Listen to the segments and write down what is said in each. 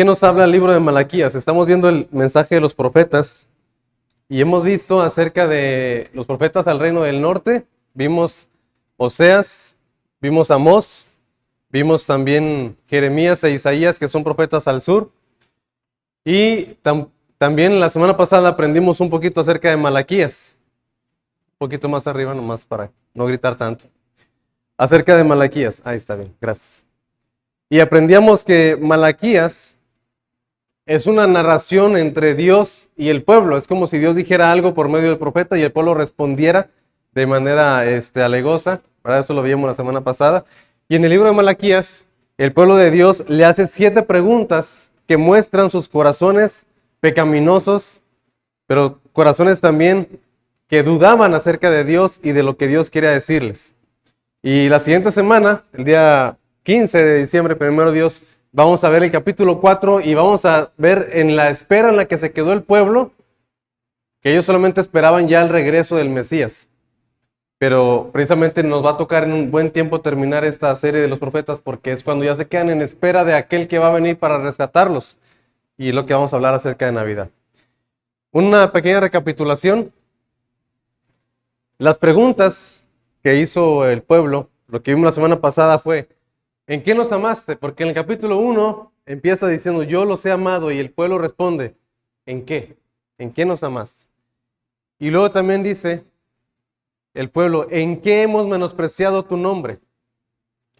¿Qué nos habla el libro de Malaquías? Estamos viendo el mensaje de los profetas y hemos visto acerca de los profetas al reino del norte. Vimos Oseas, vimos Amós, vimos también Jeremías e Isaías, que son profetas al sur. Y también la semana pasada aprendimos un poquito acerca de Malaquías. Un poquito más arriba nomás para no gritar tanto. Acerca de Malaquías. Ahí está bien, gracias. Y aprendíamos que Malaquías es una narración entre Dios y el pueblo. Es como si Dios dijera algo por medio del profeta y el pueblo respondiera de manera alegosa. ¿Verdad? Eso lo vimos la semana pasada. Y en el libro de Malaquías, el pueblo de Dios le hace 7 preguntas que muestran sus corazones pecaminosos, pero corazones también que dudaban acerca de Dios y de lo que Dios quiere decirles. Y la siguiente semana, el día 15 de diciembre, primero Dios, vamos a ver el capítulo 4 y vamos a ver en la espera en la que se quedó el pueblo, que ellos solamente esperaban ya el regreso del Mesías. Pero precisamente nos va a tocar en un buen tiempo terminar esta serie de los profetas porque es cuando ya se quedan en espera de aquel que va a venir para rescatarlos. Y es lo que vamos a hablar acerca de Navidad. Una pequeña recapitulación. Las preguntas que hizo el pueblo, lo que vimos la semana pasada fue: ¿en qué nos amaste? Porque en el capítulo 1 empieza diciendo, yo los he amado, y el pueblo responde, ¿en qué? ¿En qué nos amaste? Y luego también dice el pueblo, ¿en qué hemos menospreciado tu nombre?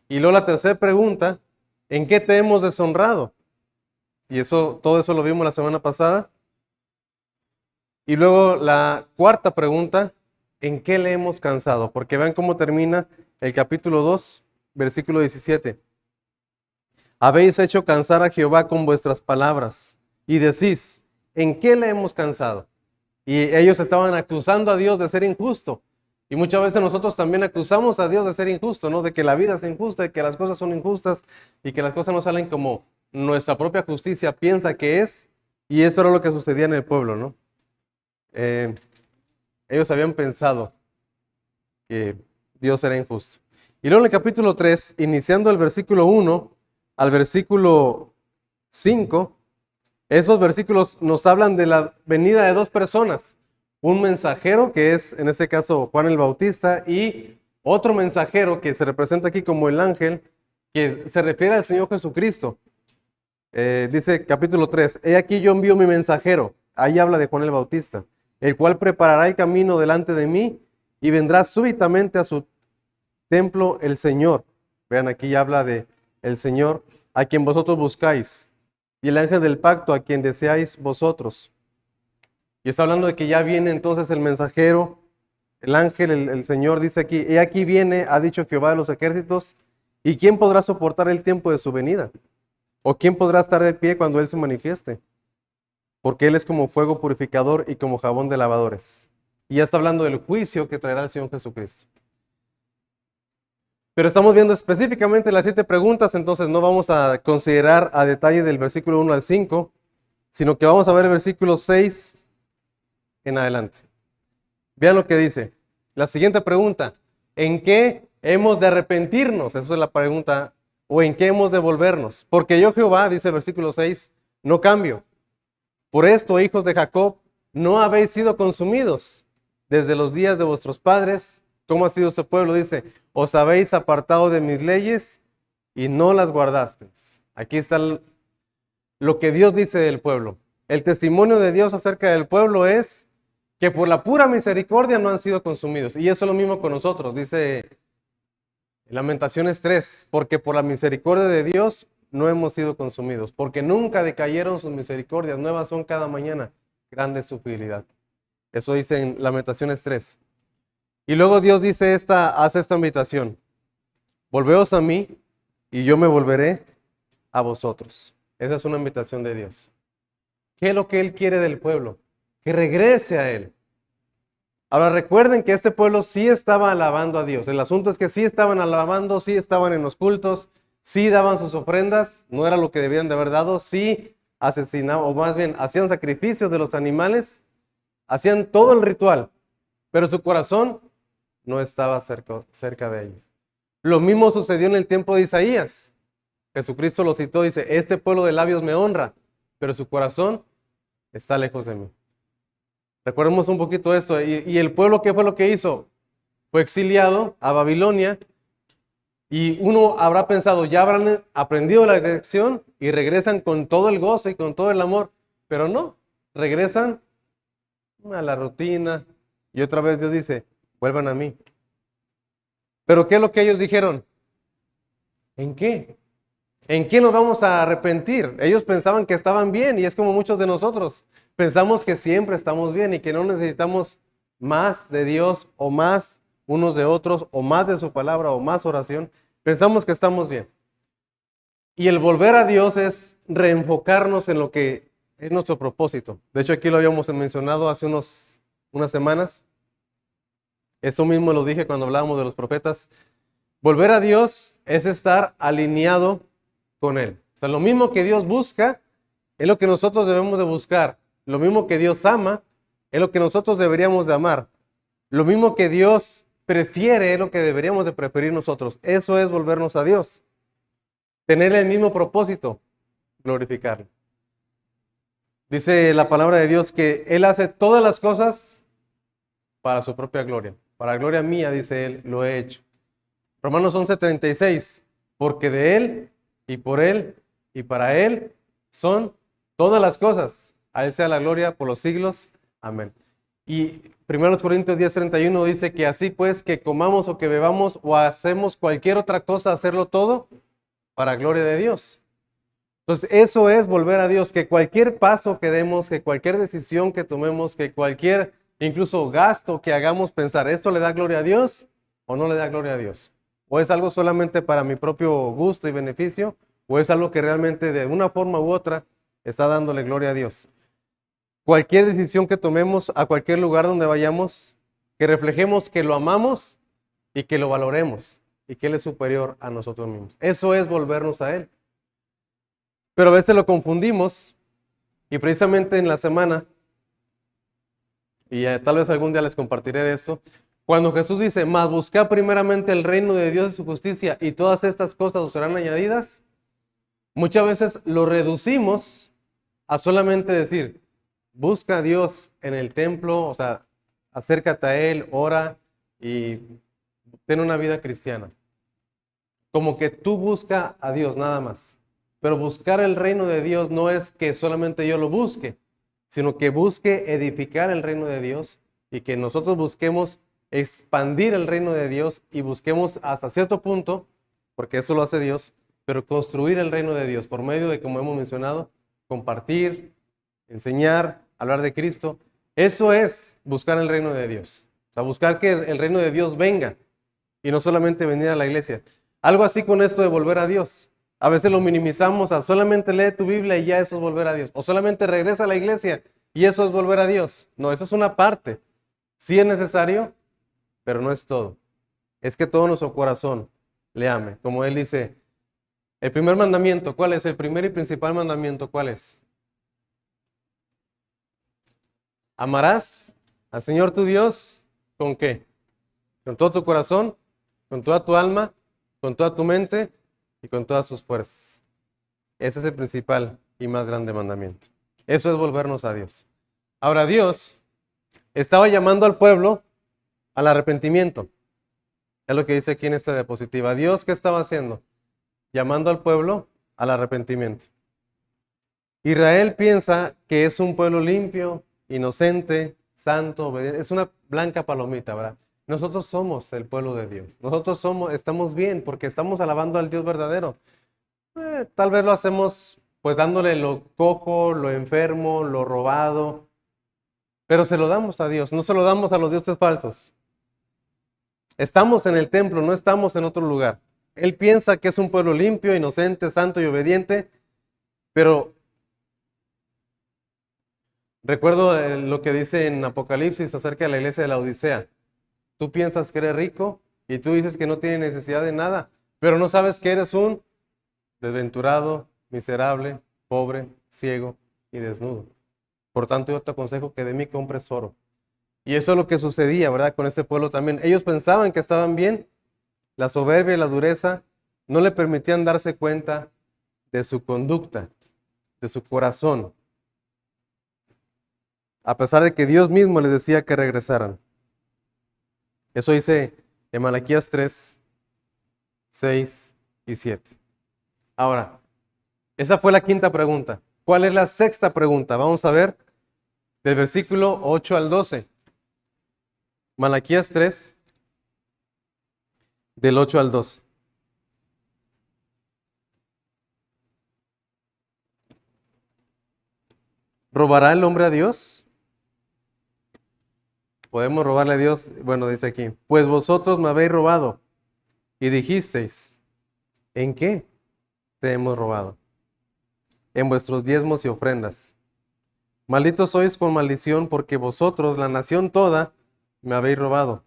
Y luego la tercera pregunta, ¿en qué te hemos deshonrado? Y todo eso lo vimos la semana pasada. Y luego la cuarta pregunta, ¿en qué le hemos cansado? Porque vean cómo termina el capítulo 2, versículo 17. Habéis hecho cansar a Jehová con vuestras palabras y decís, ¿en qué le hemos cansado? Y ellos estaban acusando a Dios de ser injusto. Y muchas veces nosotros también acusamos a Dios de ser injusto, ¿no? De que la vida es injusta, de que las cosas son injustas y que las cosas no salen como nuestra propia justicia piensa que es. Y eso era lo que sucedía en el pueblo, ¿no? Ellos habían pensado que Dios era injusto. Y luego en el capítulo 3, iniciando el versículo 1 al versículo 5, esos versículos nos hablan de la venida de 2 personas. Un mensajero, que es en este caso Juan el Bautista, y otro mensajero que se representa aquí como el ángel, que se refiere al Señor Jesucristo. Dice capítulo 3, he aquí yo envío mi mensajero, ahí habla de Juan el Bautista, el cual preparará el camino delante de mí y vendrá súbitamente a su templo el Señor. Vean, aquí habla de el Señor a quien vosotros buscáis y el ángel del pacto a quien deseáis vosotros. Y está hablando de que ya viene entonces el mensajero, el ángel, el Señor dice aquí, he aquí viene, ha dicho Jehová de los ejércitos, ¿y quién podrá soportar el tiempo de su venida? ¿O quién podrá estar de pie cuando Él se manifieste? Porque Él es como fuego purificador y como jabón de lavadores. Y ya está hablando del juicio que traerá el Señor Jesucristo. Pero estamos viendo específicamente las 7 preguntas, entonces no vamos a considerar a detalle del versículo 1 al 5, sino que vamos a ver el versículo 6 en adelante. Vean lo que dice. La siguiente pregunta, ¿en qué hemos de arrepentirnos? Esa es la pregunta. ¿O en qué hemos de volvernos? Porque yo Jehová, dice el versículo 6, no cambio. Por esto, hijos de Jacob, no habéis sido consumidos desde los días de vuestros padres. ¿Cómo ha sido este pueblo? Dice, os habéis apartado de mis leyes y no las guardasteis. Aquí está lo que Dios dice del pueblo. El testimonio de Dios acerca del pueblo es que por la pura misericordia no han sido consumidos. Y eso es lo mismo con nosotros, dice Lamentaciones 3, porque por la misericordia de Dios no hemos sido consumidos, porque nunca decayeron sus misericordias, nuevas son cada mañana, grande es su fidelidad. Eso dice en Lamentaciones 3. Y luego Dios dice hace esta invitación, volveos a mí y yo me volveré a vosotros. Esa es una invitación de Dios. ¿Qué es lo que Él quiere del pueblo? Que regrese a Él. Ahora recuerden que este pueblo sí estaba alabando a Dios. El asunto es que sí estaban alabando, sí estaban en los cultos, sí daban sus ofrendas, no era lo que debían de haber dado, sí asesinaban, o más bien hacían sacrificios de los animales, hacían todo el ritual, pero su corazón no estaba cerca de ellos. Lo mismo sucedió en el tiempo de Isaías. Jesucristo lo citó, dice, este pueblo de labios me honra, pero su corazón está lejos de mí. Recordemos un poquito esto. Y el pueblo, ¿qué fue lo que hizo? Fue exiliado a Babilonia y uno habrá pensado, ya habrán aprendido la lección y regresan con todo el gozo y con todo el amor, pero no, regresan a la rutina y otra vez Dios dice, vuelvan a mí. Pero ¿qué es lo que ellos dijeron? ¿En qué? ¿En qué nos vamos a arrepentir? Ellos pensaban que estaban bien y es como muchos de nosotros. Pensamos que siempre estamos bien y que no necesitamos más de Dios o más unos de otros o más de su palabra o más oración. Pensamos que estamos bien. Y el volver a Dios es reenfocarnos en lo que es nuestro propósito. De hecho, aquí lo habíamos mencionado hace unas semanas. Eso mismo lo dije cuando hablábamos de los profetas. Volver a Dios es estar alineado con Él. O sea, lo mismo que Dios busca es lo que nosotros debemos de buscar. Lo mismo que Dios ama es lo que nosotros deberíamos de amar. Lo mismo que Dios prefiere es lo que deberíamos de preferir nosotros. Eso es volvernos a Dios. Tener el mismo propósito, glorificarlo. Dice la palabra de Dios que Él hace todas las cosas para su propia gloria. Para gloria mía, dice Él, lo he hecho. Romanos 11:36, porque de Él y por Él y para Él son todas las cosas. A Él sea la gloria por los siglos. Amén. Y 1 Corintios 10:31 dice que así pues que comamos o que bebamos o hacemos cualquier otra cosa, hacerlo todo para gloria de Dios. Entonces eso es volver a Dios, que cualquier paso que demos, que cualquier decisión que tomemos, que cualquier incluso gasto que hagamos, pensar, ¿esto le da gloria a Dios o no le da gloria a Dios? ¿O es algo solamente para mi propio gusto y beneficio? ¿O es algo que realmente de una forma u otra está dándole gloria a Dios? Cualquier decisión que tomemos a cualquier lugar donde vayamos, que reflejemos que lo amamos y que lo valoremos y que Él es superior a nosotros mismos. Eso es volvernos a Él. Pero a veces lo confundimos y precisamente en la semana, y tal vez algún día les compartiré de esto, cuando Jesús dice, mas buscad primeramente el reino de Dios y su justicia y todas estas cosas os serán añadidas, muchas veces lo reducimos a solamente decir, busca a Dios en el templo, o sea, acércate a Él, ora y ten una vida cristiana. Como que tú busca a Dios nada más. Pero buscar el reino de Dios no es que solamente yo lo busque, sino que busque edificar el reino de Dios y que nosotros busquemos expandir el reino de Dios y busquemos hasta cierto punto, porque eso lo hace Dios, pero construir el reino de Dios por medio de, como hemos mencionado, compartir, enseñar, hablar de Cristo. Eso es buscar el reino de Dios. O sea, buscar que el reino de Dios venga y no solamente venir a la iglesia. Algo así con esto de volver a Dios. A veces lo minimizamos a solamente lee tu Biblia y ya eso es volver a Dios. O solamente regresa a la iglesia y eso es volver a Dios. No, eso es una parte. Sí es necesario, pero no es todo. Es que todo nuestro corazón le ame. Como Él dice, el primer mandamiento, ¿cuál es? El primer y principal mandamiento, ¿cuál es? Amarás al Señor tu Dios, ¿con qué? Con todo tu corazón, con toda tu alma, con toda tu mente y con todas sus fuerzas. Ese es el principal y más grande mandamiento. Eso es volvernos a Dios. Ahora Dios estaba llamando al pueblo al arrepentimiento. Es lo que dice aquí en esta diapositiva. Dios, ¿qué estaba haciendo? Llamando al pueblo al arrepentimiento. Israel piensa que es un pueblo limpio, inocente, santo, obediente. Es una blanca palomita, ¿verdad? Nosotros somos el pueblo de Dios. Nosotros estamos bien porque estamos alabando al Dios verdadero. Tal vez lo hacemos pues dándole lo cojo, lo enfermo, lo robado, pero se lo damos a Dios, no se lo damos a los dioses falsos. Estamos en el templo, no estamos en otro lugar. Él piensa que es un pueblo limpio, inocente, santo y obediente, pero recuerdo lo que dice en Apocalipsis acerca de la iglesia de la Odisea. Tú piensas que eres rico y tú dices que no tienes necesidad de nada, pero no sabes que eres un desventurado, miserable, pobre, ciego y desnudo. Por tanto, yo te aconsejo que de mí compres oro. Y eso es lo que sucedía, ¿verdad? Con ese pueblo también. Ellos pensaban que estaban bien. La soberbia y la dureza no le permitían darse cuenta de su conducta, de su corazón, a pesar de que Dios mismo les decía que regresaran. Eso dice en Malaquías 3, 6 y 7. Ahora, esa fue la quinta pregunta. ¿Cuál es la sexta pregunta? Vamos a ver del versículo 8 al 12. Malaquías 3, del 8 al 12. ¿Robará el hombre a Dios? ¿Podemos robarle a Dios? Bueno, dice aquí, pues vosotros me habéis robado y dijisteis, ¿en qué te hemos robado? En vuestros diezmos y ofrendas. Malditos sois con maldición, porque vosotros, la nación toda, me habéis robado.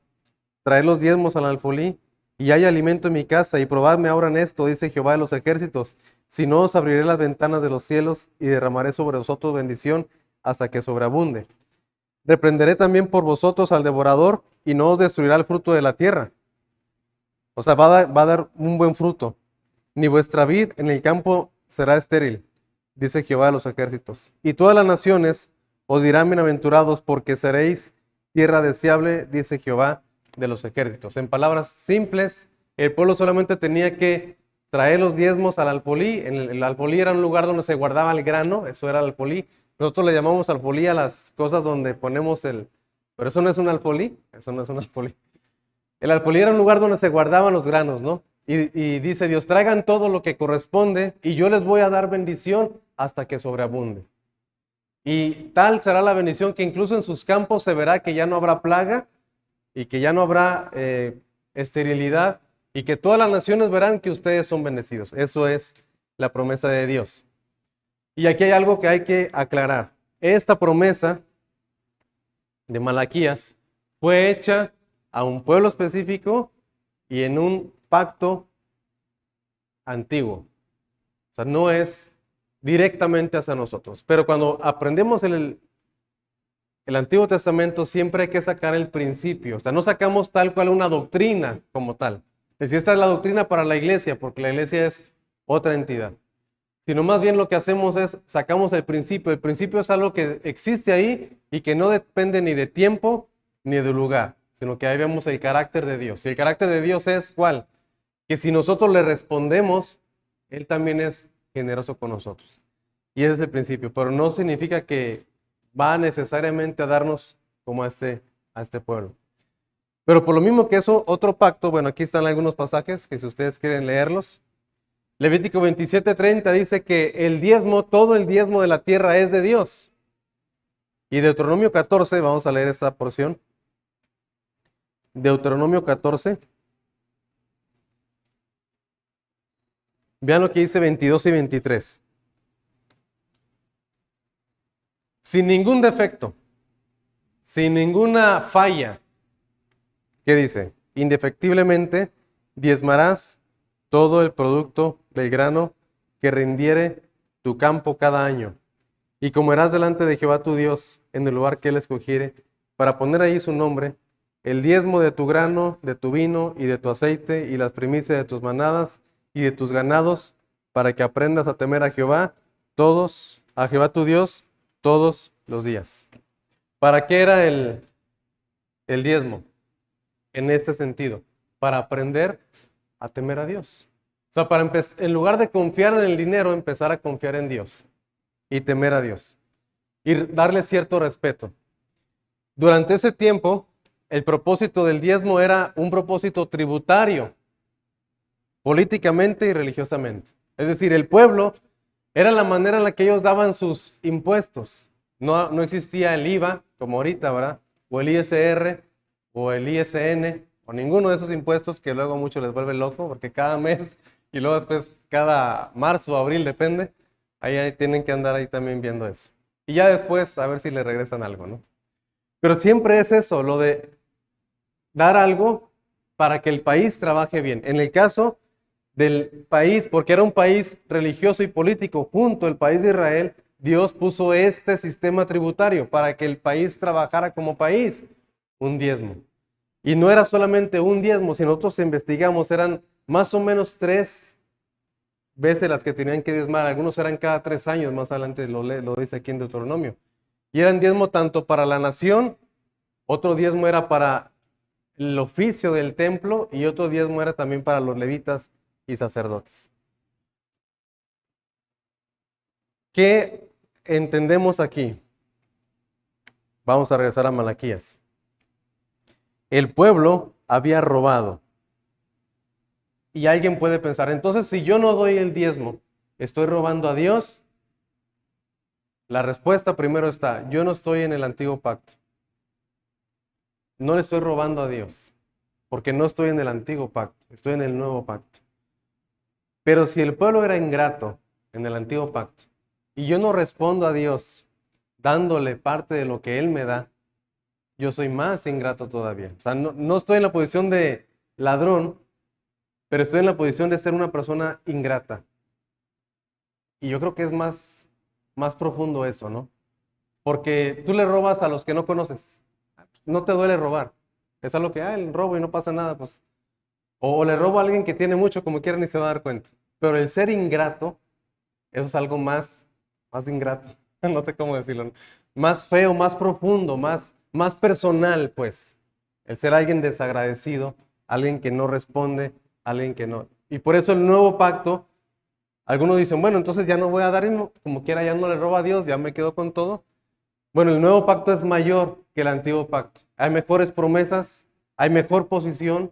Traed los diezmos al alfolí, y hay alimento en mi casa, y probadme ahora en esto, dice Jehová de los ejércitos, si no os abriré las ventanas de los cielos, y derramaré sobre vosotros bendición, hasta que sobreabunde. Reprenderé también por vosotros al devorador, y no os destruirá el fruto de la tierra. O sea, va a dar un buen fruto. Ni vuestra vid en el campo será estéril, dice Jehová de los ejércitos. Y todas las naciones os dirán bienaventurados, porque seréis tierra deseable, dice Jehová de los ejércitos. En palabras simples, el pueblo solamente tenía que traer los diezmos al alfolí. El alfolí era un lugar donde se guardaba el grano, eso era el alfolí. Nosotros le llamamos alfolí a las cosas donde ponemos el... Pero eso no es un alfolí, eso no es un alfolí. El alfolí era un lugar donde se guardaban los granos, ¿no? Y dice Dios, traigan todo lo que corresponde y yo les voy a dar bendición hasta que sobreabunde. Y tal será la bendición que incluso en sus campos se verá que ya no habrá plaga y que ya no habrá esterilidad y que todas las naciones verán que ustedes son bendecidos. Eso es la promesa de Dios. Y aquí hay algo que hay que aclarar. Esta promesa de Malaquías fue hecha a un pueblo específico y en un pacto antiguo. O sea, no es directamente hacia nosotros. Pero cuando aprendemos el Antiguo Testamento, siempre hay que sacar el principio. O sea, no sacamos tal cual una doctrina como tal. Es decir, esta es la doctrina para la iglesia, porque la iglesia es otra entidad. Sino más bien lo que hacemos es, sacamos el principio. El principio es algo que existe ahí y que no depende ni de tiempo ni de lugar, sino que ahí vemos el carácter de Dios. Y el carácter de Dios es ¿cuál? Que si nosotros le respondemos, Él también es generoso con nosotros. Y ese es el principio, pero no significa que va necesariamente a darnos como a este pueblo. Pero por lo mismo que eso, otro pacto, bueno, aquí están algunos pasajes que si ustedes quieren leerlos. Levítico 27:30 dice que el diezmo, todo el diezmo de la tierra es de Dios. Y Deuteronomio 14, vamos a leer esta porción. Deuteronomio 14. Vean lo que dice 22 y 23. Sin ningún defecto, sin ninguna falla. ¿Qué dice? Indefectiblemente diezmarás todo el producto del grano que rindiere tu campo cada año. Y comerás delante de Jehová tu Dios en el lugar que Él escogiere, para poner ahí su nombre, el diezmo de tu grano, de tu vino y de tu aceite, y las primicias de tus manadas y de tus ganados, para que aprendas a temer a Jehová a Jehová tu Dios, todos los días. ¿Para qué era el diezmo? En este sentido, para aprender a temer a Dios. O sea, para en lugar de confiar en el dinero, empezar a confiar en Dios y temer a Dios y darle cierto respeto. Durante ese tiempo, el propósito del diezmo era un propósito tributario, políticamente y religiosamente. Es decir, el pueblo era la manera en la que ellos daban sus impuestos. No existía el IVA, como ahorita, ¿verdad? O el ISR, o el ISN, o ninguno de esos impuestos que luego a muchos les vuelve loco, porque cada mes, y luego después cada marzo o abril, depende, ahí tienen que andar ahí también viendo eso. Y ya después a ver si le regresan algo, ¿no? Pero siempre es eso, lo de dar algo para que el país trabaje bien. En el caso del país, porque era un país religioso y político, junto al país de Israel, Dios puso este sistema tributario para que el país trabajara como país, un diezmo. Y no era solamente un diezmo, si nosotros investigamos, eran más o menos tres veces las que tenían que diezmar, algunos eran cada 3 años, más adelante lo dice aquí en Deuteronomio. Y eran diezmo tanto para la nación, otro diezmo era para el oficio del templo y otro diezmo era también para los levitas y sacerdotes. ¿Qué entendemos aquí? Vamos a regresar a Malaquías. El pueblo había robado. Y alguien puede pensar, entonces si yo no doy el diezmo, ¿estoy robando a Dios? La respuesta primero está, yo no estoy en el antiguo pacto. No le estoy robando a Dios, porque no estoy en el antiguo pacto, estoy en el nuevo pacto. Pero si el pueblo era ingrato en el antiguo pacto, y yo no respondo a Dios dándole parte de lo que Él me da, yo soy más ingrato todavía. O sea, no estoy en la posición de ladrón, pero estoy en la posición de ser una persona ingrata. Y yo creo que es más profundo eso, ¿no? Porque tú le robas a los que no conoces. No te duele robar. Es algo que, el robo y no pasa nada, pues. O le robo a alguien que tiene mucho, como quiera, ni se va a dar cuenta. Pero el ser ingrato, eso es algo más ingrato. No sé cómo decirlo, ¿no? Más feo, más profundo, más personal, pues. El ser alguien desagradecido, alguien que no responde, alguien que no. Y por eso el nuevo pacto, algunos dicen, bueno, entonces ya no voy a dar, como quiera, ya no le robo a Dios, ya me quedo con todo. Bueno, el nuevo pacto es mayor que el antiguo pacto. Hay mejores promesas, hay mejor posición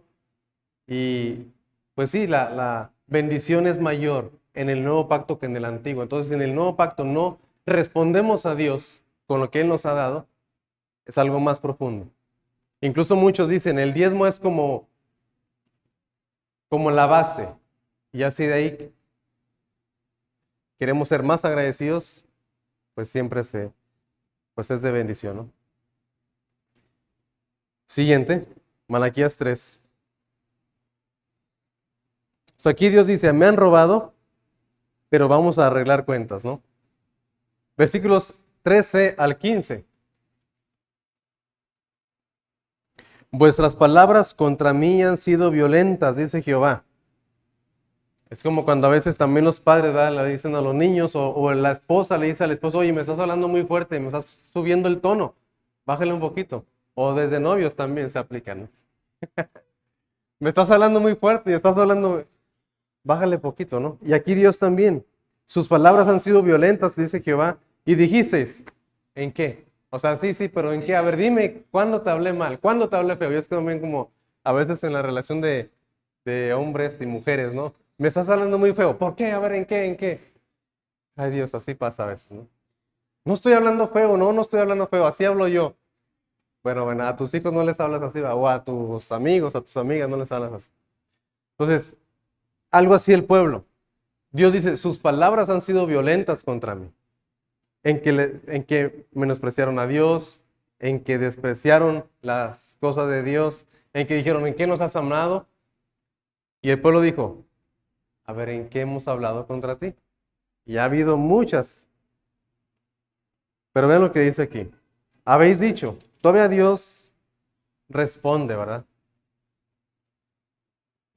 y pues sí, la bendición es mayor en el nuevo pacto que en el antiguo. Entonces, en el nuevo pacto no respondemos a Dios con lo que Él nos ha dado, es algo más profundo. Incluso muchos dicen, el diezmo es como la base y así de ahí queremos ser más agradecidos, pues siempre pues es de bendición, ¿no? Siguiente, Malaquías 3. Aquí Dios dice, me han robado, pero vamos a arreglar cuentas, ¿no? Versículos 13 al 15. Vuestras palabras contra mí han sido violentas, dice Jehová. Es como cuando a veces también los padres, ¿verdad?, le dicen a los niños o la esposa le dice al esposo, oye, me estás hablando muy fuerte, me estás subiendo el tono, bájale un poquito. O desde novios también se aplican, ¿no? Me estás hablando muy fuerte y estás hablando, bájale poquito, ¿no? Y aquí Dios también. Sus palabras han sido violentas, dice Jehová. Y dijisteis, ¿en qué? O sea, sí, pero ¿en qué? A ver, dime, ¿cuándo te hablé mal? ¿Cuándo te hablé feo? Y es que también como a veces en la relación de hombres y mujeres, ¿no? Me estás hablando muy feo. ¿Por qué? A ver, ¿en qué? ¿En qué? Ay, Dios, así pasa a veces, ¿no? No estoy hablando feo, no estoy hablando feo, así hablo yo. Bueno, a tus hijos no les hablas así, o a tus amigos, a tus amigas no les hablas así. Entonces, algo así el pueblo. Dios dice, sus palabras han sido violentas contra mí, en que menospreciaron a Dios, en que despreciaron las cosas de Dios, en que dijeron, ¿en qué nos has amado? Y el pueblo dijo, a ver, ¿en qué hemos hablado contra ti? Y ha habido muchas. Pero vean lo que dice aquí. Habéis dicho, todavía Dios responde, ¿verdad?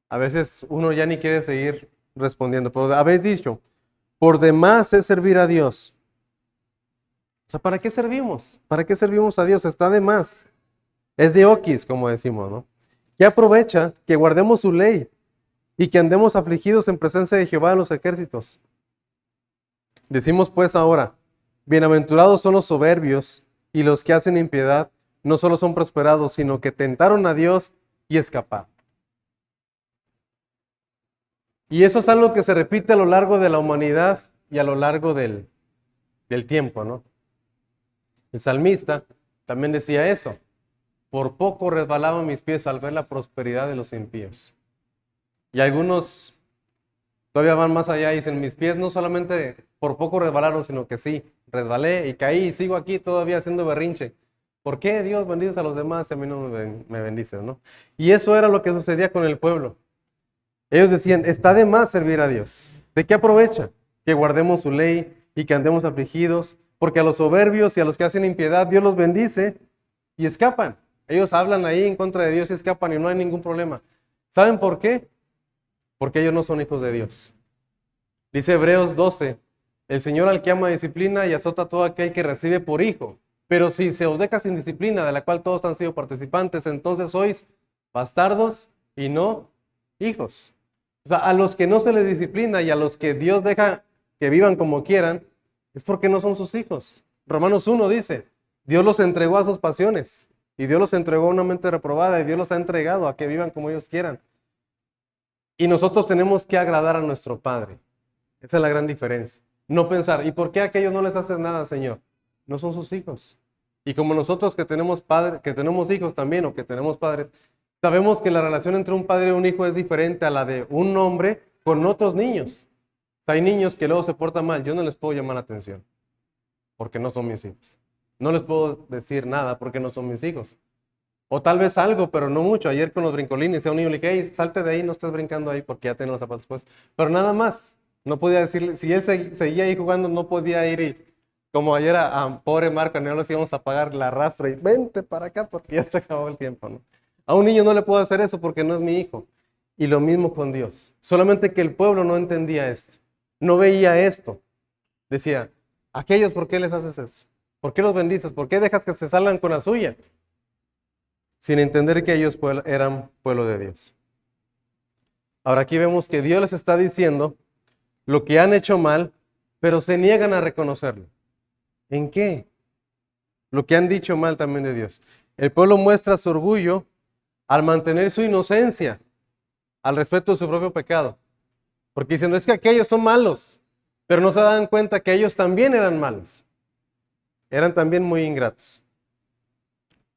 A veces uno ya ni quiere seguir respondiendo, pero habéis dicho, por demás es servir a Dios. O sea, ¿para qué servimos? ¿Para qué servimos a Dios? Está de más. Es de oquis, como decimos, ¿no? ¿Qué aprovecha que guardemos su ley y que andemos afligidos en presencia de Jehová de los ejércitos? Decimos pues ahora, bienaventurados son los soberbios y los que hacen impiedad, no solo son prosperados, sino que tentaron a Dios y escaparon. Y eso es algo que se repite a lo largo de la humanidad y a lo largo del tiempo, ¿no? El salmista también decía eso. Por poco resbalaban mis pies al ver la prosperidad de los impíos. Y algunos todavía van más allá y dicen, mis pies no solamente por poco resbalaron, sino que sí, resbalé y caí y sigo aquí todavía haciendo berrinche. ¿Por qué Dios bendices a los demás y a mí no me bendices, no? Y eso era lo que sucedía con el pueblo. Ellos decían, está de más servir a Dios. ¿De qué aprovecha? Que guardemos su ley y que andemos afligidos, porque a los soberbios y a los que hacen impiedad Dios los bendice y escapan. Ellos hablan ahí en contra de Dios y escapan y no hay ningún problema. ¿Saben por qué? Porque ellos no son hijos de Dios. Dice Hebreos 12, el Señor al que ama disciplina y azota a todo aquel que recibe por hijo. Pero si se os deja sin disciplina, de la cual todos han sido participantes, entonces sois bastardos y no hijos. O sea, a los que no se les disciplina y a los que Dios deja que vivan como quieran, es porque no son sus hijos. Romanos 1 dice, Dios los entregó a sus pasiones y Dios los entregó a una mente reprobada y Dios los ha entregado a que vivan como ellos quieran. Y nosotros tenemos que agradar a nuestro Padre. Esa es la gran diferencia. No pensar, ¿y por qué a aquellos no les haces nada, Señor? No son sus hijos. Y como nosotros que tenemos padres, que tenemos hijos también o que tenemos padres, sabemos que la relación entre un padre y un hijo es diferente a la de un hombre con otros niños. O sea, hay niños que luego se portan mal, yo no les puedo llamar la atención porque no son mis hijos. No les puedo decir nada porque no son mis hijos. O tal vez algo, pero no mucho. Ayer con los brincolines, a un niño le dije, hey, salte de ahí, no estés brincando ahí porque ya tengo los zapatos puestos. Pero nada más. No podía decirle, si él seguía ahí jugando, no podía ir y, como ayer a pobre Marco, no les íbamos a pagar la rastra y vente para acá porque ya se acabó el tiempo, ¿no? A un niño no le puedo hacer eso porque no es mi hijo. Y lo mismo con Dios. Solamente que el pueblo no entendía esto. No veía esto. Decía, aquellos, ¿por qué les haces eso? ¿Por qué los bendices? ¿Por qué dejas que se salgan con la suya? Sin entender que ellos eran pueblo de Dios. Ahora aquí vemos que Dios les está diciendo lo que han hecho mal, pero se niegan a reconocerlo. ¿En qué? Lo que han dicho mal también de Dios. El pueblo muestra su orgullo al mantener su inocencia al respecto de su propio pecado. Porque diciendo, es que aquellos son malos, pero no se dan cuenta que ellos también eran malos. Eran también muy ingratos.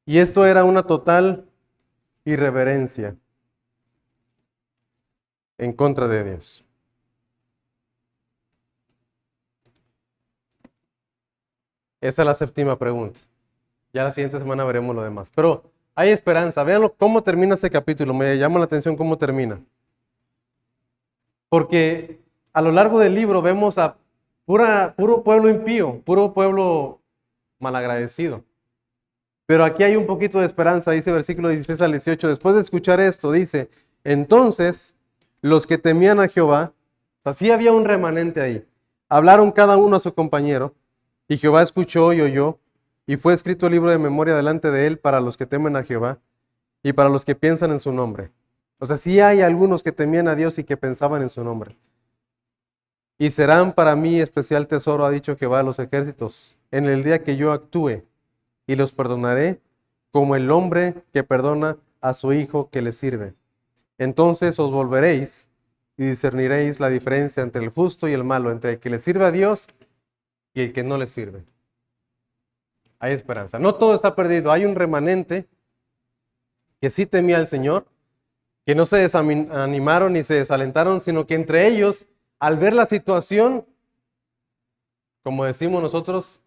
Y esto era una total irreverencia en contra de Dios. Esa es la séptima pregunta. Ya la siguiente semana veremos lo demás. Pero hay esperanza. Véanlo cómo termina este capítulo. Me llama la atención cómo termina. Porque a lo largo del libro vemos a puro pueblo impío, puro pueblo malagradecido. Pero aquí hay un poquito de esperanza, dice versículo 16 al 18. Después de escuchar esto, dice, entonces los que temían a Jehová, o sea, sí había un remanente ahí, hablaron cada uno a su compañero, y Jehová escuchó y oyó, y fue escrito el libro de memoria delante de él para los que temen a Jehová, y para los que piensan en su nombre. O sea, sí hay algunos que temían a Dios y que pensaban en su nombre. Y serán para mí especial tesoro, ha dicho Jehová a los ejércitos, en el día que yo actúe, y los perdonaré como el hombre que perdona a su hijo que le sirve. Entonces os volveréis y discerniréis la diferencia entre el justo y el malo, entre el que le sirve a Dios y el que no le sirve. Hay esperanza. No todo está perdido. Hay un remanente que sí temía al Señor, que no se desanimaron ni se desalentaron, sino que entre ellos, al ver la situación, como decimos nosotros,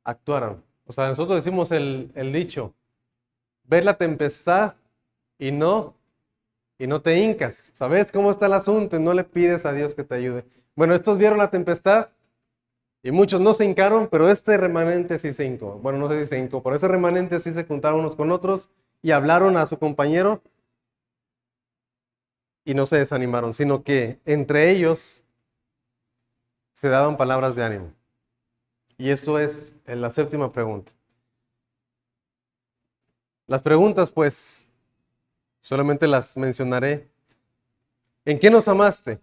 actuaron. O sea, nosotros decimos el dicho, ver la tempestad y no te hincas. ¿Sabes cómo está el asunto? Y no le pides a Dios que te ayude. Bueno, estos vieron la tempestad y muchos no se hincaron, pero este remanente sí se hincó. Bueno, no sé si se hincó, pero ese remanente sí se juntaron unos con otros y hablaron a su compañero y no se desanimaron, sino que entre ellos se daban palabras de ánimo. Y esto es la séptima pregunta. Las preguntas, pues, solamente las mencionaré. ¿En qué nos amaste?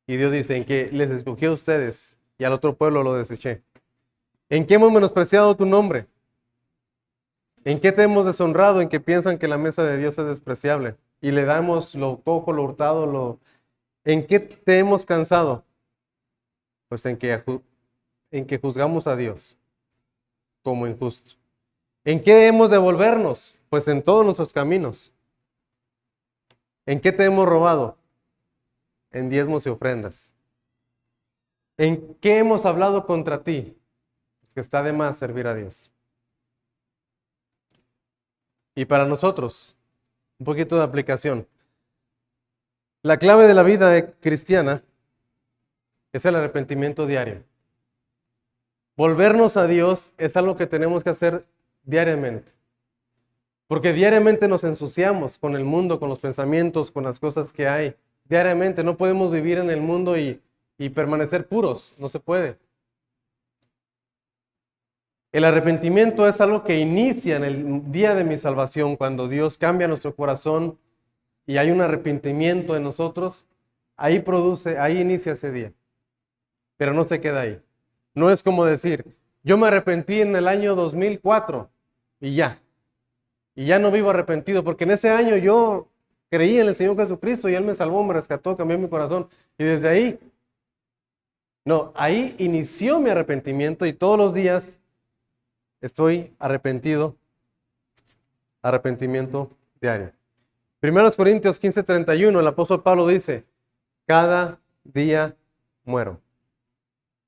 Y Dios dice, en que les escogí a ustedes y al otro pueblo lo deseché. ¿En qué hemos menospreciado tu nombre? ¿En qué te hemos deshonrado? ¿En que piensan que la mesa de Dios es despreciable? Y le damos lo cojo, lo hurtado, ¿En qué te hemos cansado? Pues en que juzgamos a Dios como injusto. ¿En qué hemos de volvernos? Pues en todos nuestros caminos. ¿En qué te hemos robado? En diezmos y ofrendas. ¿En qué hemos hablado contra ti? Pues que está de más servir a Dios. Y para nosotros, un poquito de aplicación. La clave de la vida cristiana es el arrepentimiento diario. Volvernos a Dios es algo que tenemos que hacer diariamente. Porque diariamente nos ensuciamos con el mundo, con los pensamientos, con las cosas que hay. Diariamente no podemos vivir en el mundo y y permanecer puros. No se puede. El arrepentimiento es algo que inicia en el día de mi salvación, cuando Dios cambia nuestro corazón y hay un arrepentimiento en nosotros. Ahí inicia ese día. Pero no se queda ahí. No es como decir, yo me arrepentí en el año 2004 y ya. Y ya no vivo arrepentido, porque en ese año yo creí en el Señor Jesucristo y Él me salvó, me rescató, cambió mi corazón. Y desde ahí, no, ahí inició mi arrepentimiento y todos los días estoy arrepentido, arrepentimiento diario. 1 Corintios 15:31, el apóstol Pablo dice, cada día muero.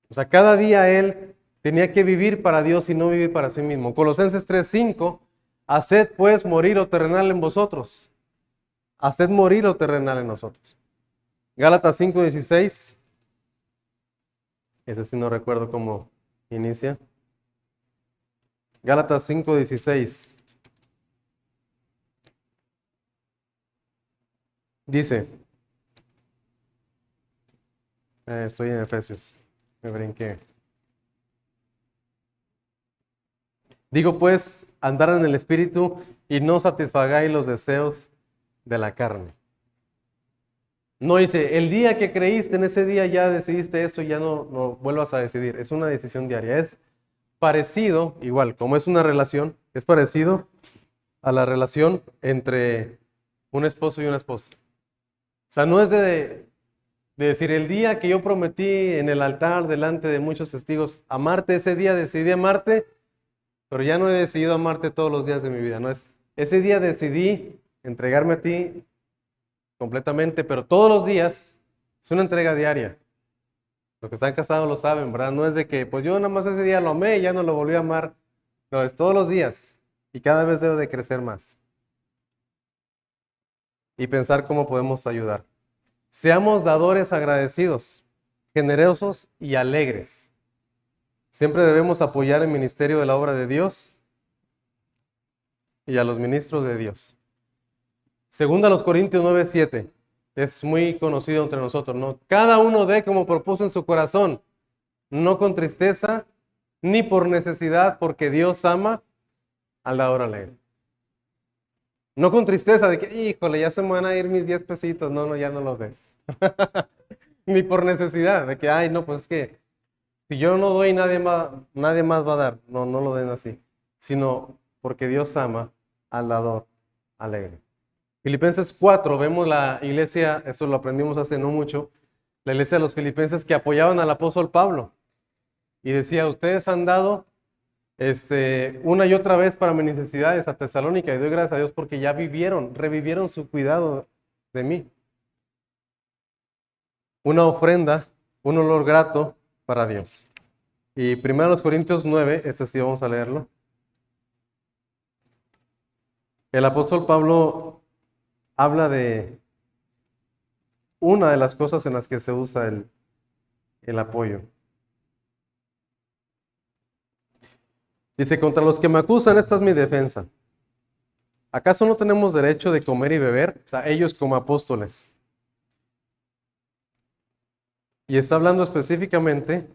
O sea, cada día él tenía que vivir para Dios y no vivir para sí mismo. Colosenses 3:5, haced pues morir lo terrenal en vosotros. Haced morir lo terrenal en nosotros. Gálatas 5:16, ese sí no recuerdo cómo inicia. Gálatas 5:16. Dice, estoy en Efesios, me brinqué. Digo pues, andar en el Espíritu y no satisfagáis los deseos de la carne. No dice, el día que creíste, en ese día ya decidiste eso y ya no vuelvas a decidir. Es una decisión diaria. Es parecido, igual, como es una relación, es parecido a la relación entre un esposo y una esposa. O sea, no es de decir, el día que yo prometí en el altar delante de muchos testigos amarte, ese día decidí amarte, pero ya no he decidido amarte todos los días de mi vida. No es, ese día decidí entregarme a ti completamente, pero todos los días es una entrega diaria. Los que están casados lo saben, ¿verdad? No es de que, pues yo nada más ese día lo amé y ya no lo volví a amar. No, es todos los días y cada vez debe de crecer más. Y pensar cómo podemos ayudar. Seamos dadores agradecidos, generosos y alegres. Siempre debemos apoyar el ministerio de la obra de Dios y a los ministros de Dios. Segunda a los Corintios 9:7. Es muy conocido entre nosotros, ¿no? Cada uno dé como propuso en su corazón, no con tristeza ni por necesidad, porque Dios ama al dador alegre. No con tristeza de que, híjole, ya se me van a ir mis 10 pesitos. No, ya no los des. Ni por necesidad, de que, ay, no, pues es que si yo no doy, nadie más va a dar. No lo den así. Sino porque Dios ama al dador alegre. Filipenses 4, vemos la iglesia, eso lo aprendimos hace no mucho, la iglesia de los filipenses que apoyaban al apóstol Pablo. Y decía, ustedes han dado una y otra vez para mis necesidades a Tesalónica y doy gracias a Dios porque ya revivieron su cuidado de mí. Una ofrenda, un olor grato para Dios. Y 1 Corintios 9, este sí vamos a leerlo. El apóstol Pablo habla de una de las cosas en las que se usa el apoyo. Dice, contra los que me acusan, esta es mi defensa. ¿Acaso no tenemos derecho de comer y beber? O sea, ellos como apóstoles. Y está hablando específicamente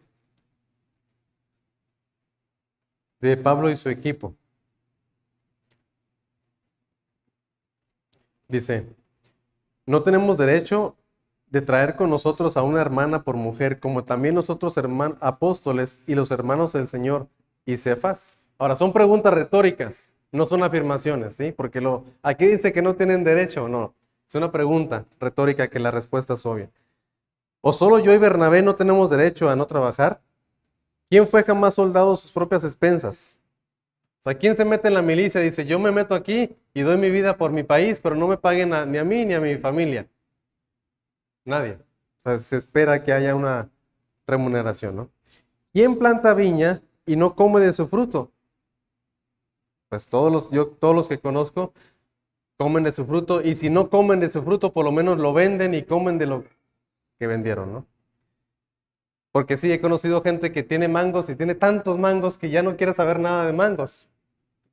de Pablo y su equipo. Dice, no tenemos derecho de traer con nosotros a una hermana por mujer, como también los otros apóstoles y los hermanos del Señor y Cefas. Ahora, son preguntas retóricas, no son afirmaciones, ¿sí? Porque aquí dice que no tienen derecho, no. Es una pregunta retórica que la respuesta es obvia. ¿O solo yo y Bernabé no tenemos derecho a no trabajar? ¿Quién fue jamás soldado a sus propias expensas? O sea, ¿quién se mete en la milicia y dice, yo me meto aquí y doy mi vida por mi país, pero no me paguen ni a mí ni a mi familia? Nadie. O sea, se espera que haya una remuneración, ¿no? ¿Quién planta viña y no come de su fruto? Pues todos los que conozco comen de su fruto, y si no comen de su fruto, por lo menos lo venden y comen de lo que vendieron, ¿no? Porque sí, he conocido gente que tiene mangos y tiene tantos mangos que ya no quiere saber nada de mangos.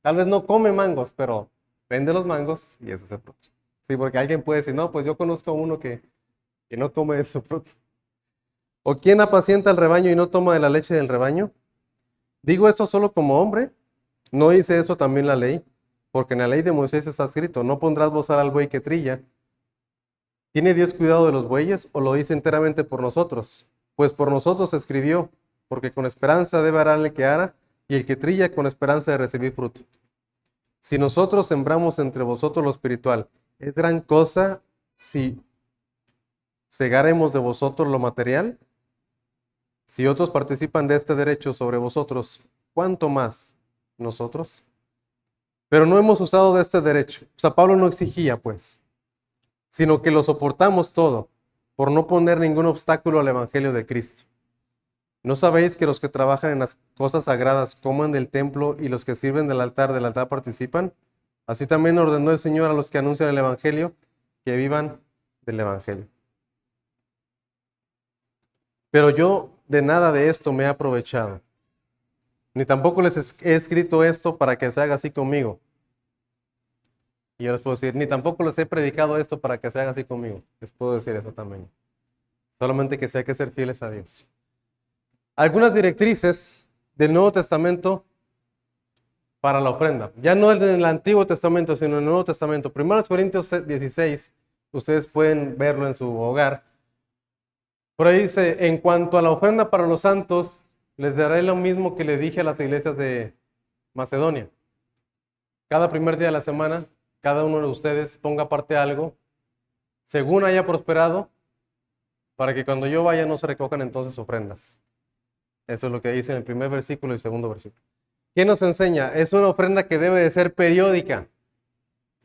Tal vez no come mangos, pero vende los mangos y ese es el fruto. Sí, porque alguien puede decir, no, pues yo conozco a uno que no come de su fruto. ¿O quién apacienta el rebaño y no toma de la leche del rebaño? Digo esto solo como hombre. ¿No dice eso también la ley? Porque en la ley de Moisés está escrito, no pondrás bozal al buey que trilla. ¿Tiene Dios cuidado de los bueyes o lo dice enteramente por nosotros? Pues por nosotros se escribió, porque con esperanza debe arar el que ara, y el que trilla con esperanza de recibir fruto. Si nosotros sembramos entre vosotros lo espiritual, ¿es gran cosa si segaremos de vosotros lo material? Si otros participan de este derecho sobre vosotros, ¿cuánto más nosotros? Pero no hemos usado de este derecho. O sea, Pablo no exigía, pues, sino que lo soportamos todo, por no poner ningún obstáculo al evangelio de Cristo. ¿No sabéis que los que trabajan en las cosas sagradas comen del templo y los que sirven del altar participan? Así también ordenó el Señor a los que anuncian el evangelio que vivan del evangelio. Pero yo de nada de esto me he aprovechado, ni tampoco les he escrito esto para que se haga así conmigo. Y yo les puedo decir, ni tampoco les he predicado esto para que se haga así conmigo. Les puedo decir eso también. Solamente que sí hay que ser fieles a Dios. Algunas directrices del Nuevo Testamento para la ofrenda. Ya no en el Antiguo Testamento, sino en el Nuevo Testamento. 1 Corintios 16, ustedes pueden verlo en su hogar. Por ahí dice, en cuanto a la ofrenda para los santos, les daré lo mismo que le dije a las iglesias de Macedonia. Cada primer día de la semana, cada uno de ustedes ponga aparte algo, según haya prosperado, para que cuando yo vaya no se recojan entonces ofrendas. Eso es lo que dice en el primer versículo y segundo versículo. ¿Qué nos enseña? Es una ofrenda que debe de ser periódica.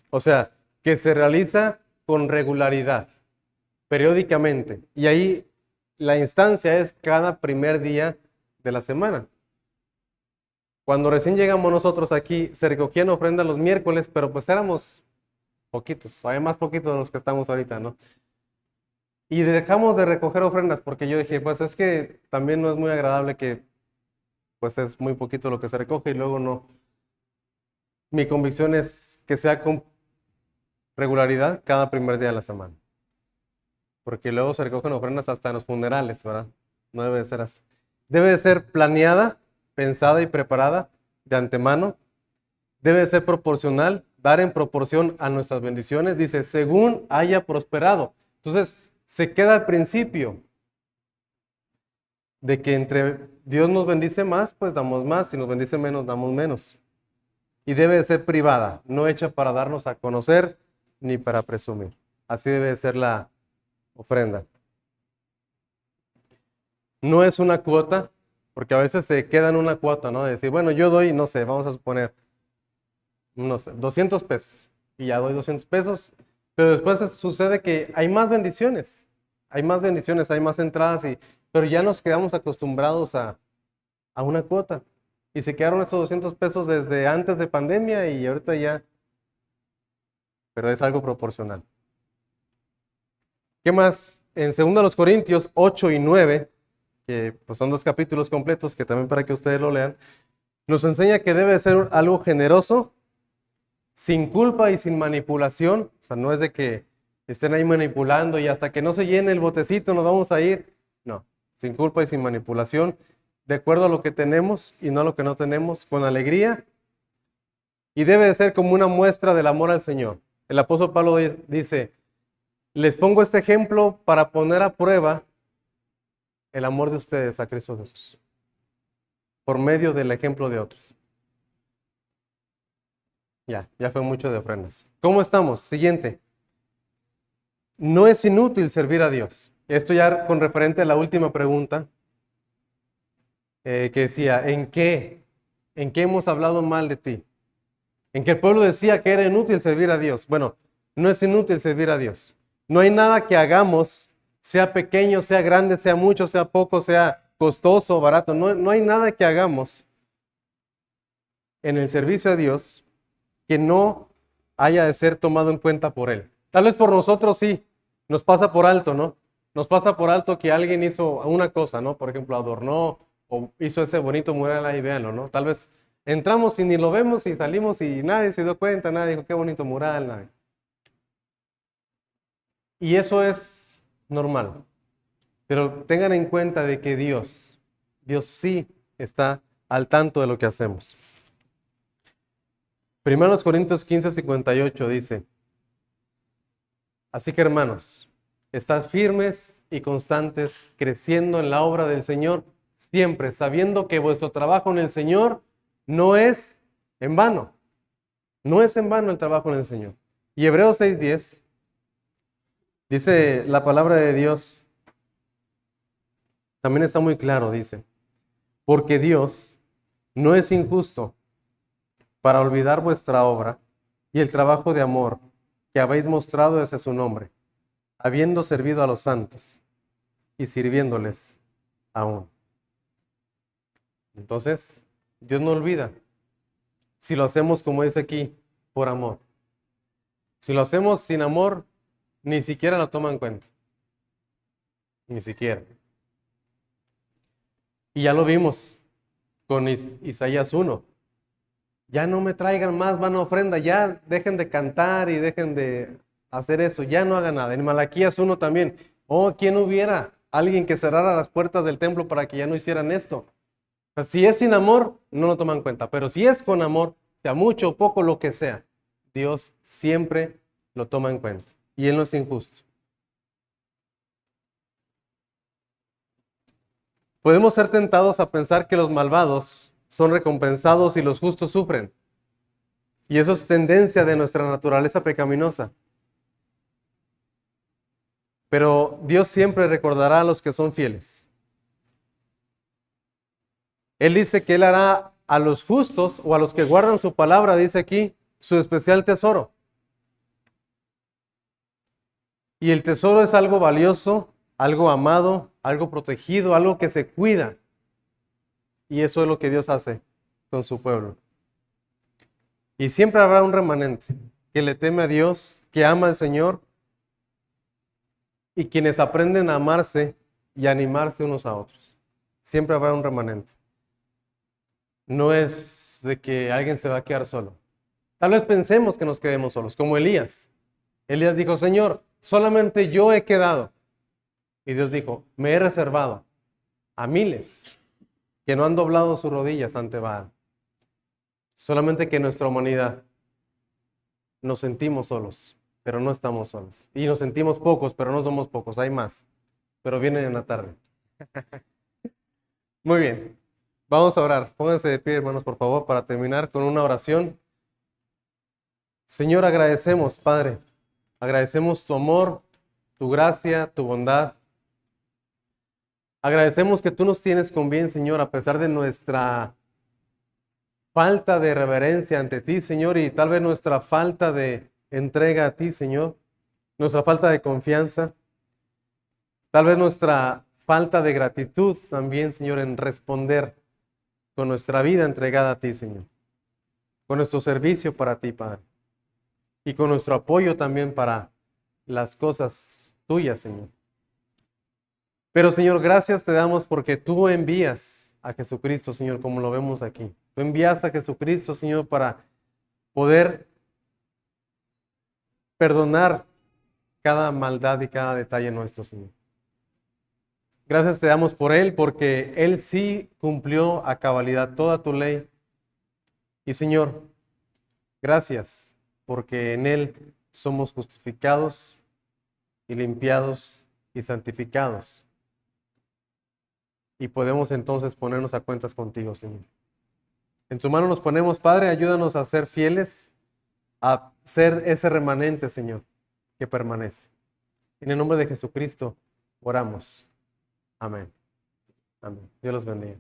O sea, que se realiza con regularidad, periódicamente. Y ahí la instancia es cada primer día de la semana. Cuando recién llegamos nosotros aquí, se recogían ofrendas los miércoles, pero pues éramos poquitos, hay más poquitos de los que estamos ahorita, ¿no? Y dejamos de recoger ofrendas porque yo dije, pues es que también no es muy agradable que pues es muy poquito lo que se recoge y luego no. Mi convicción es que sea con regularidad cada primer día de la semana. Porque luego se recogen ofrendas hasta en los funerales, ¿verdad? No debe de ser así. Debe de ser planeada, pensada y preparada de antemano. Debe de ser proporcional, dar en proporción a nuestras bendiciones. Dice, según haya prosperado. Entonces, se queda al principio de que entre Dios nos bendice más, pues damos más. Si nos bendice menos, damos menos. Y debe de ser privada, no hecha para darnos a conocer ni para presumir. Así debe de ser la ofrenda. No es una cuota, porque a veces se queda en una cuota, ¿no? De decir, bueno, yo doy, no sé, vamos a suponer, no sé, 200 pesos. Y ya doy 200 pesos, pero después sucede que hay más bendiciones. Hay más bendiciones, hay más entradas, pero ya nos quedamos acostumbrados a una cuota. Y se quedaron esos 200 pesos desde antes de pandemia y ahorita ya, pero es algo proporcional. ¿Qué más? En 2 Corintios 8 y 9, que pues son 2 capítulos completos que también para que ustedes lo lean, nos enseña que debe ser algo generoso, sin culpa y sin manipulación. O sea, no es de que estén ahí manipulando y hasta que no se llene el botecito nos vamos a ir. No, sin culpa y sin manipulación, de acuerdo a lo que tenemos y no a lo que no tenemos, con alegría. Y debe de ser como una muestra del amor al Señor. El apóstol Pablo dice, les pongo este ejemplo para poner a prueba el amor de ustedes a Cristo Jesús, por medio del ejemplo de otros. Ya fue mucho de ofrendas. ¿Cómo estamos? Siguiente. No es inútil servir a Dios. Esto ya con referente a la última pregunta, que decía, ¿en qué hemos hablado mal de ti? En que el pueblo decía que era inútil servir a Dios. Bueno, no es inútil servir a Dios. No hay nada que hagamos, sea pequeño, sea grande, sea mucho, sea poco, sea costoso o barato. No hay nada que hagamos en el servicio a Dios que no haya de ser tomado en cuenta por Él. Tal vez por nosotros sí, nos pasa por alto, ¿no? Nos pasa por alto que alguien hizo una cosa, ¿no? Por ejemplo, adornó o hizo ese bonito mural ahí, véanlo, ¿no? Tal vez entramos y ni lo vemos y salimos y nadie se dio cuenta, nadie dijo, qué bonito mural, nadie. Y eso es normal. Pero tengan en cuenta de que Dios sí está al tanto de lo que hacemos. 1 Corintios 15:58 dice: así que hermanos, estad firmes y constantes, creciendo en la obra del Señor, siempre sabiendo que vuestro trabajo en el Señor no es en vano. No es en vano el trabajo en el Señor. Y Hebreos 6:10 dice la palabra de Dios, también está muy claro, dice: porque Dios no es injusto para olvidar vuestra obra y el trabajo de amor que habéis mostrado desde su nombre, habiendo servido a los santos y sirviéndoles aún. Entonces, Dios no olvida si lo hacemos, como dice aquí, por amor. Si lo hacemos sin amor, ni siquiera lo toma en cuenta. Ni siquiera. Y ya lo vimos con Isaías 1. Ya no me traigan más vana ofrenda, ya dejen de cantar y dejen de hacer eso, ya no hagan nada. En Malaquías 1 también. Oh, ¿quién hubiera alguien que cerrara las puertas del templo para que ya no hicieran esto? O sea, si es sin amor, no lo toman en cuenta. Pero si es con amor, sea mucho o poco, lo que sea, Dios siempre lo toma en cuenta. Y Él no es injusto. Podemos ser tentados a pensar que los malvados son recompensados y los justos sufren. Y eso es tendencia de nuestra naturaleza pecaminosa. Pero Dios siempre recordará a los que son fieles. Él dice que Él hará a los justos o a los que guardan su palabra, dice aquí, su especial tesoro. Y el tesoro es algo valioso, algo amado, algo protegido, algo que se cuida. Y eso es lo que Dios hace con su pueblo. Y siempre habrá un remanente que le teme a Dios, que ama al Señor, y quienes aprenden a amarse y a animarse unos a otros. Siempre habrá un remanente. No es de que alguien se va a quedar solo. Tal vez pensemos que nos quedemos solos, como Elías. Elías dijo: Señor, solamente yo he quedado. Y Dios dijo: me he reservado a miles que no han doblado sus rodillas ante Baal. Solamente que en nuestra humanidad nos sentimos solos, pero no estamos solos. Y nos sentimos pocos, pero no somos pocos, hay más. Pero vienen en la tarde. Muy bien, vamos a orar. Pónganse de pie, hermanos, por favor, para terminar con una oración. Señor, agradecemos, Padre, agradecemos tu amor, tu gracia, tu bondad. Agradecemos que tú nos tienes con bien, Señor, a pesar de nuestra falta de reverencia ante ti, Señor, y tal vez nuestra falta de entrega a ti, Señor, nuestra falta de confianza, tal vez nuestra falta de gratitud también, Señor, en responder con nuestra vida entregada a ti, Señor, con nuestro servicio para ti, Padre, y con nuestro apoyo también para las cosas tuyas, Señor. Pero, Señor, gracias te damos porque tú envías a Jesucristo, Señor, como lo vemos aquí. Tú envías a Jesucristo, Señor, para poder perdonar cada maldad y cada detalle nuestro, Señor. Gracias te damos por Él, porque Él sí cumplió a cabalidad toda tu ley. Y, Señor, gracias, porque en Él somos justificados y limpiados y santificados. Y podemos entonces ponernos a cuentas contigo, Señor. En tu mano nos ponemos, Padre, ayúdanos a ser fieles, a ser ese remanente, Señor, que permanece. En el nombre de Jesucristo oramos. Amén. Amén. Dios los bendiga.